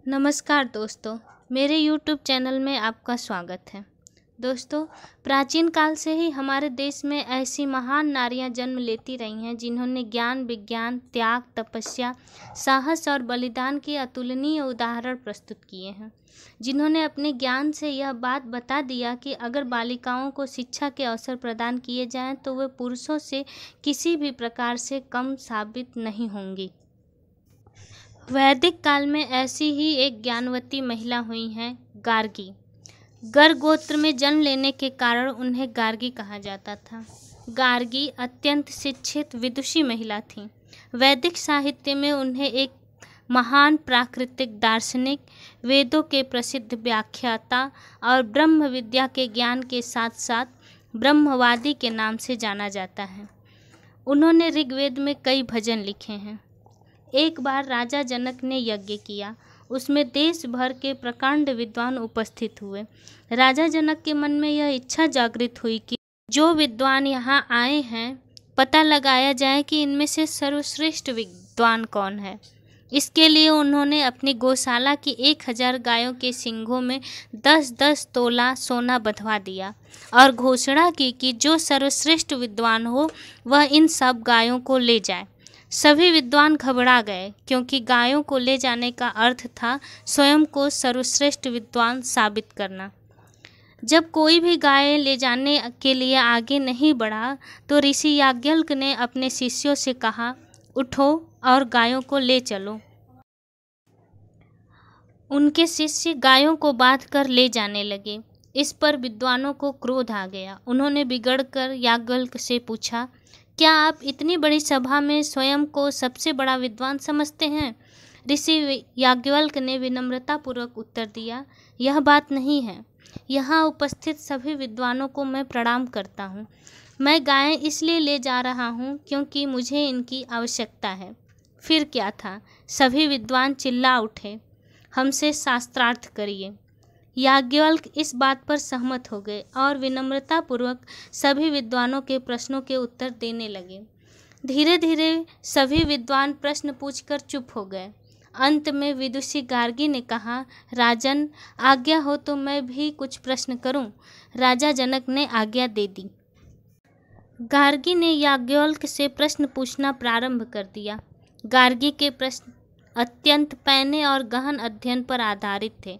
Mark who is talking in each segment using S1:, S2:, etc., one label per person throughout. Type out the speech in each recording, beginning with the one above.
S1: नमस्कार दोस्तों, मेरे YouTube चैनल में आपका स्वागत है। दोस्तों, प्राचीन काल से ही हमारे देश में ऐसी महान नारियां जन्म लेती रही हैं जिन्होंने ज्ञान, विज्ञान, त्याग, तपस्या, साहस और बलिदान के अतुलनीय उदाहरण प्रस्तुत किए हैं। जिन्होंने अपने ज्ञान से यह बात बता दिया कि अगर बालिकाओं को शिक्षा के अवसर प्रदान किए जाएं तो वे पुरुषों से किसी भी प्रकार से कम साबित नहीं होंगी। वैदिक काल में ऐसी ही एक ज्ञानवती महिला हुई हैं गार्गी। गर गोत्र में जन्म लेने के कारण उन्हें गार्गी कहा जाता था। गार्गी अत्यंत शिक्षित विदुषी महिला थीं। वैदिक साहित्य में उन्हें एक महान प्राकृतिक दार्शनिक, वेदों के प्रसिद्ध व्याख्याता और ब्रह्म विद्या के ज्ञान के साथ साथ ब्रह्मवादी के नाम से जाना जाता है। उन्होंने ऋग्वेद में कई भजन लिखे हैं। एक बार राजा जनक ने यज्ञ किया। उसमें देश भर के प्रकांड विद्वान उपस्थित हुए। राजा जनक के मन में यह इच्छा जागृत हुई कि जो विद्वान यहाँ आए हैं, पता लगाया जाए कि इनमें से सर्वश्रेष्ठ विद्वान कौन है। इसके लिए उन्होंने अपनी गौशाला की 1000 गायों के सींगों में 10-10 तोला सोना बंधवा दिया और घोषणा की कि जो सर्वश्रेष्ठ विद्वान हो वह इन सब गायों को ले जाए। सभी विद्वान घबरा गए, क्योंकि गायों को ले जाने का अर्थ था स्वयं को सर्वश्रेष्ठ विद्वान साबित करना। जब कोई भी गाय ले जाने के लिए आगे नहीं बढ़ा तो ऋषि याज्ञवल्क्य ने अपने शिष्यों से कहा, उठो और गायों को ले चलो। उनके शिष्य गायों को बांधकर ले जाने लगे। इस पर विद्वानों को क्रोध आ गया। उन्होंने बिगड़कर याज्ञवल्क्य से पूछा, क्या आप इतनी बड़ी सभा में स्वयं को सबसे बड़ा विद्वान समझते हैं? ऋषि याज्ञवल्क्य ने विनम्रतापूर्वक उत्तर दिया, यह बात नहीं है। यहाँ उपस्थित सभी विद्वानों को मैं प्रणाम करता हूँ। मैं गायें इसलिए ले जा रहा हूँ क्योंकि मुझे इनकी आवश्यकता है। फिर क्या था, सभी विद्वान चिल्ला उठे, हमसे शास्त्रार्थ करिए। याज्ञवल्क्य इस बात पर सहमत हो गए और विनम्रतापूर्वक सभी विद्वानों के प्रश्नों के उत्तर देने लगे। धीरे धीरे सभी विद्वान प्रश्न पूछकर चुप हो गए। अंत में विदुषी गार्गी ने कहा, राजन, आज्ञा हो तो मैं भी कुछ प्रश्न करूं। राजा जनक ने आज्ञा दे दी। गार्गी ने याज्ञवल्क्य से प्रश्न पूछना प्रारंभ कर दिया। गार्गी के प्रश्न अत्यंत पैने और गहन अध्ययन पर आधारित थे।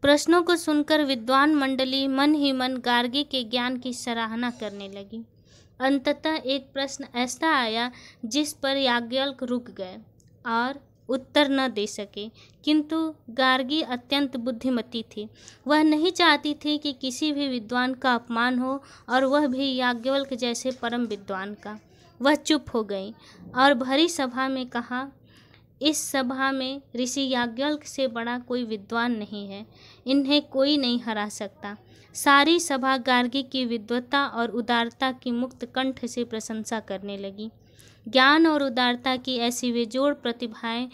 S1: प्रश्नों को सुनकर विद्वान मंडली मन ही मन गार्गी के ज्ञान की सराहना करने लगी। अंततः एक प्रश्न ऐसा आया जिस पर याज्ञवल्क्य रुक गए और उत्तर न दे सके, किंतु गार्गी अत्यंत बुद्धिमती थी। वह नहीं चाहती थी कि किसी भी विद्वान का अपमान हो, और वह भी याज्ञवल्क्य जैसे परम विद्वान का। वह चुप हो गई और भरी सभा में कहा, इस सभा में ऋषि याज्ञवल्क्य से बड़ा कोई विद्वान नहीं है। इन्हें कोई नहीं हरा सकता। सारी सभा गार्गी की विद्वता और उदारता की मुक्त कंठ से प्रशंसा करने लगी। ज्ञान और उदारता की ऐसी बेजोड़ प्रतिभाएं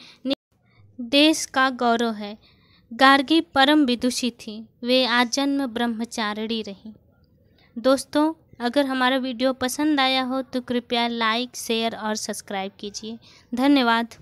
S1: देश का गौरव है। गार्गी परम विदुषी थी। वे आजन्म ब्रह्मचारिणी रहीं। दोस्तों, अगर हमारा वीडियो पसंद आया हो तो कृपया लाइक, शेयर और सब्सक्राइब कीजिए। धन्यवाद।